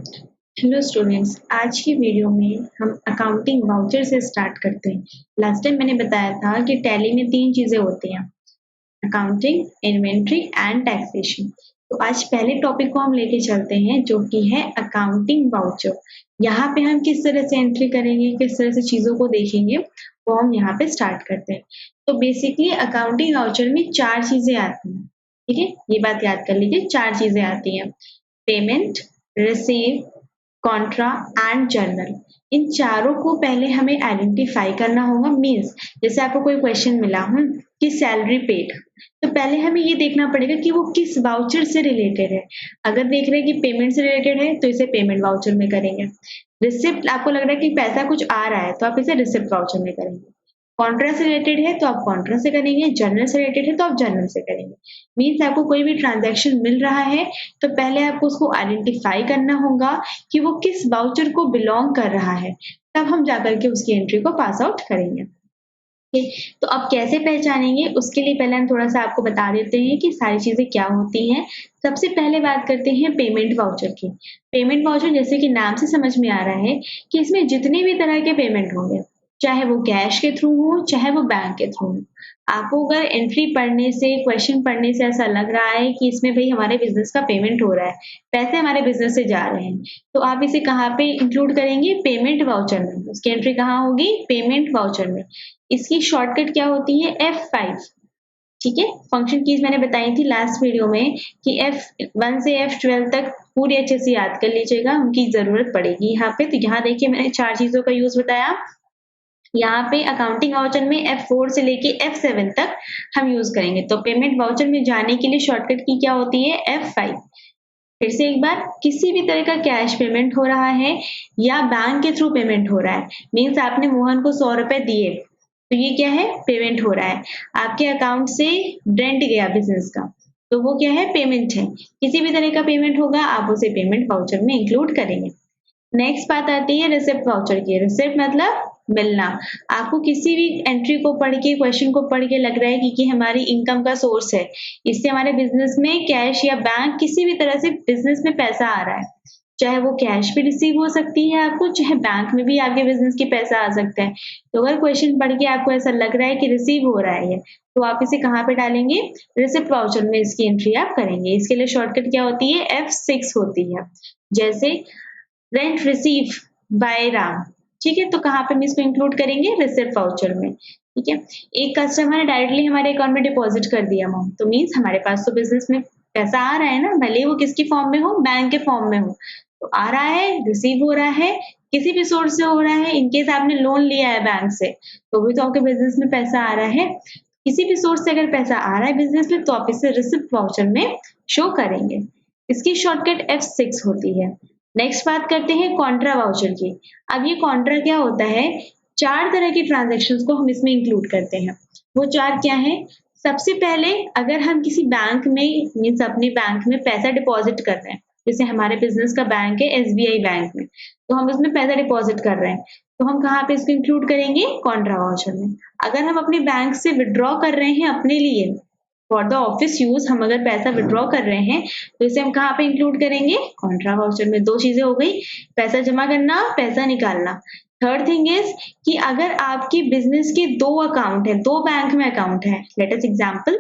Hello students, आज की video में हम अकाउंटिंग वाउचर से स्टार्ट करते हैं। लास्ट टाइम मैंने बताया था कि टैली में 3 चीजें होती हैं, अकाउंटिंग, इन्वेंट्री एंड टैक्सेशन। तो आज पहले टॉपिक को हम लेके चलते हैं जो कि है अकाउंटिंग वाउचर। यहाँ पे हम किस तरह से एंट्री करेंगे, किस तरह से चीजों को देखेंगे, वो हम यहाँ पे स्टार्ट करते हैं। तो बेसिकली अकाउंटिंग वाउचर में 4 चीजें आती हैं, ठीक है, ये बात याद कर लीजिए। 4 चीजें आती हैं, payment, receive, contra and journal. इन चारों को पहले हमें आइडेंटिफाई करना होगा। मीन्स जैसे आपको कोई क्वेश्चन मिला कि सैलरी पेड, तो पहले हमें ये देखना पड़ेगा कि वो किस वाउचर से रिलेटेड है। अगर देख रहे हैं कि पेमेंट से रिलेटेड है तो इसे पेमेंट वाउचर में करेंगे। रिसिप्ट, आपको लग रहा है कि पैसा कुछ आ रहा है तो आप इसे रिसिप्ट वाउचर में करेंगे। कॉन्ट्रा से रिलेटेड है तो आप कॉन्ट्रा से करेंगे, जर्नल से रिलेटेड है तो आप जर्नल से करेंगे। मीन्स आपको कोई भी ट्रांजैक्शन मिल रहा है तो पहले आपको उसको आइडेंटिफाई करना होगा कि वो किस वाउचर को बिलोंग कर रहा है, तब हम जाकर के उसकी एंट्री को पास आउट करेंगे। तो अब कैसे पहचानेंगे, उसके लिए पहले हम थोड़ा सा आपको बता देते हैं कि सारी चीजें क्या होती हैं। सबसे पहले बात करते हैं पेमेंट वाउचर की। पेमेंट वाउचर जैसे कि नाम से समझ में आ रहा है कि इसमें जितने भी तरह के पेमेंट होंगे, चाहे वो कैश के थ्रू हो चाहे वो बैंक के थ्रू हो। आपको अगर एंट्री पढ़ने से, क्वेश्चन पढ़ने से ऐसा लग रहा है कि इसमें भाई हमारे बिजनेस का पेमेंट हो रहा है, पैसे हमारे बिजनेस से जा रहे हैं, तो आप इसे कहाँ पे इंक्लूड करेंगे? पेमेंट वाउचर में। उसकी एंट्री कहाँ होगी? पेमेंट वाउचर में। इसकी शॉर्टकट क्या होती है? F5। ठीक है, फंक्शन कीज मैंने बताई थी लास्ट वीडियो में कि F1 से F12 तक पूरी अच्छे से याद कर लीजिएगा, उनकी जरूरत पड़ेगी यहाँ पे। तो यहाँ देखिए मैंने 4 चीजों का यूज बताया। यहाँ पे अकाउंटिंग वाउचर में F4 से लेके F7 तक हम यूज करेंगे। तो पेमेंट वाउचर में जाने के लिए शॉर्टकट की क्या होती है? F5। फिर से एक बार, किसी भी तरह का कैश पेमेंट हो रहा है या बैंक के थ्रू पेमेंट हो रहा है, मीन्स आपने मोहन को 100 रुपए दिए तो ये क्या है? पेमेंट हो रहा है। आपके अकाउंट से रेंट गया बिजनेस का, तो वो क्या है? पेमेंट है। किसी भी तरह का पेमेंट होगा आप उसे पेमेंट वाउचर में इंक्लूड करेंगे। नेक्स्ट बात आती है रिसिप्ट वाउचर की। रिसिप्ट मतलब मिलना। आपको किसी भी एंट्री को पढ़ के, क्वेश्चन को पढ़ के लग रहा है कि हमारी इनकम का सोर्स है, इससे हमारे बिजनेस में कैश या बैंक किसी भी तरह से बिजनेस में पैसा आ रहा है, चाहे वो कैश भी रिसीव हो सकती है आपको, चाहे बैंक में भी आपके बिजनेस की पैसा आ सकता है। तो अगर क्वेश्चन पढ़ के आपको ऐसा लग रहा है कि रिसीव हो रहा है तो आप इसे कहाँ पे डालेंगे? रिसिप्ट वाउचर में इसकी एंट्री आप करेंगे। इसके लिए शॉर्टकट क्या होती है? F6 होती है। जैसे रेंट रिसीव बाय राम, ठीक है, तो कहाँ पे हम इसको इंक्लूड करेंगे? रिसिप्ट वाउचर में। ठीक है, एक कस्टमर ने डायरेक्टली हमारे अकाउंट में डिपॉजिट कर दिया अमाउंट, तो मीन्स हमारे पास तो बिजनेस में पैसा आ रहा है ना, भले वो किसकी फॉर्म में हो, बैंक के फॉर्म में हो, तो आ रहा है, रिसीव हो रहा है, किसी भी सोर्स से हो रहा है। इनकेस आपने लोन लिया है बैंक से तो भी तो आपके बिजनेस में पैसा आ रहा है। किसी भी सोर्स से अगर पैसा आ रहा है बिजनेस में तो आप इसे रिसिप्ट वाउचर में शो करेंगे। इसकी शॉर्टकट F6 होती है। नेक्स्ट बात करते हैं कॉन्ट्रा वाउचर की। अब ये कॉन्ट्रा क्या होता है? 4 तरह की ट्रांजैक्शंस को हम इसमें इंक्लूड करते हैं। वो 4 क्या है? सबसे पहले अगर हम किसी बैंक में, मीन्स अपने बैंक में पैसा डिपॉजिट कर रहे हैं, जैसे हमारे बिजनेस का बैंक है SBI बैंक में, तो हम उसमें पैसा डिपॉजिट कर रहे हैं, तो हम कहाँ पे इसको इंक्लूड करेंगे? कॉन्ट्रा वाउचर में। अगर हम अपने बैंक से विड्रॉ कर रहे हैं अपने लिए, फॉर द ऑफिस यूज, हम अगर पैसा विड्रॉ कर रहे हैं तो इसे हम कहाँ पे इंक्लूड करेंगे? कॉन्ट्रा वाउचर में। 2 चीजें हो गई, पैसा जमा करना, पैसा निकालना। थर्ड थिंग इज कि अगर आपकी बिजनेस के 2 अकाउंट है, 2 बैंक में अकाउंट है, लेट अस एग्जांपल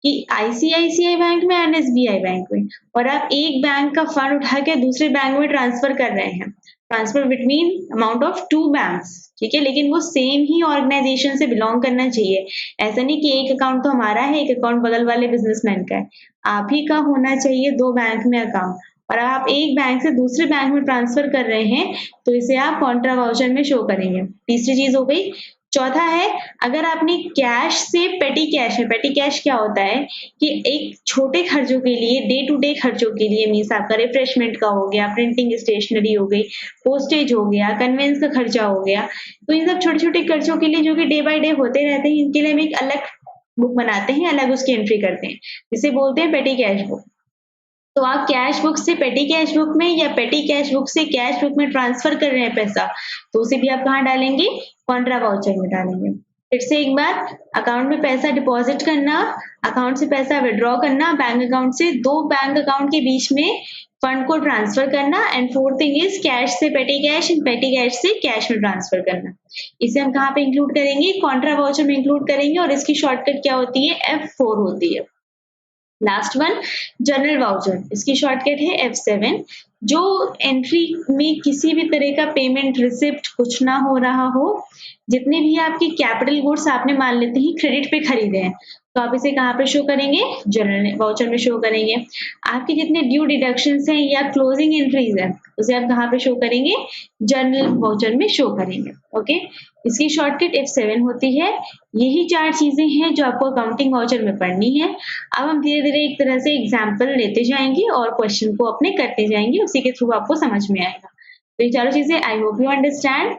कि ICICI बैंक में एंड SBI बैंक में, और आप एक बैंक का फंड उठा के दूसरे बैंक में ट्रांसफर कर रहे हैं, transfer between amount of 2 banks, ठीक है, लेकिन वो सेम ही ऑर्गेनाइजेशन से बिलोंग करना चाहिए। ऐसा नहीं कि एक अकाउंट तो हमारा है, एक अकाउंट बगल वाले बिजनेसमैन का है। आप ही का होना चाहिए 2 बैंक में अकाउंट, और आप एक बैंक से दूसरे बैंक में ट्रांसफर कर रहे हैं तो इसे आप कॉन्ट्रा वाउचर में शो करेंगे। तीसरी चीज हो गई। चौथा है, अगर आपने कैश से पेटी कैश है, पेटी कैश क्या होता है कि एक छोटे खर्चों के लिए, डे टू डे खर्चों के लिए, मीन्स आपका रिफ्रेशमेंट का हो गया, प्रिंटिंग स्टेशनरी हो गई, पोस्टेज हो गया, कन्वेंस का खर्चा हो गया, तो इन सब छोटे छोटे खर्चों के लिए जो कि डे बाय डे होते रहते हैं, इनके लिए हम एक अलग बुक बनाते हैं, अलग उसकी एंट्री करते हैं, जिसे बोलते हैं पेटी कैश बुक। तो आप कैश बुक से पेटी कैश बुक में या पेटी कैश बुक से कैश बुक में ट्रांसफर कर रहे हैं पैसा, तो उसे भी आप कहाँ डालेंगे? कॉन्ट्रा वाउचर में डालेंगे। फिर से एक बार, अकाउंट में पैसा डिपॉजिट करना, अकाउंट से पैसा विड्रॉ करना, बैंक अकाउंट से 2 बैंक अकाउंट के बीच में फंड को ट्रांसफर करना and fourth thing is cash से petty cash and petty cash से कैश में ट्रांसफर करना। इसे हम कहाँ पे इंक्लूड करेंगे? कॉन्ट्रा वाउचर में इंक्लूड करेंगे और इसकी शॉर्टकट क्या होती है? F4 होती है। लास्ट वन जनरल वाउचर, इसकी शॉर्टकट है F7। जो एंट्री में किसी भी तरह का पेमेंट रिसिप्ट कुछ ना हो रहा हो, जितने भी आपके कैपिटल गुड्स आपने मान लेते हैं क्रेडिट पे खरीदे हैं, तो आप इसे कहाँ पे शो करेंगे? जनरल वाउचर में शो करेंगे। आपके जितने ड्यू डिडक्शंस हैं या क्लोजिंग एंट्रीज है, उसे आप कहाँ पे शो करेंगे? जनरल वाउचर में शो करेंगे। ओके, इसकी शॉर्टकट F7 होती है। यही 4 चीजें हैं जो आपको अकाउंटिंग वाउचर में पढ़नी है। अब हम धीरे-धीरे एक तरह से एग्जाम्पल लेते जाएंगे और क्वेश्चन को अपने करते जाएंगे, उसी के थ्रू आपको समझ में आएगा। तो ये चारों चीजें आई होप यू अंडरस्टैंड।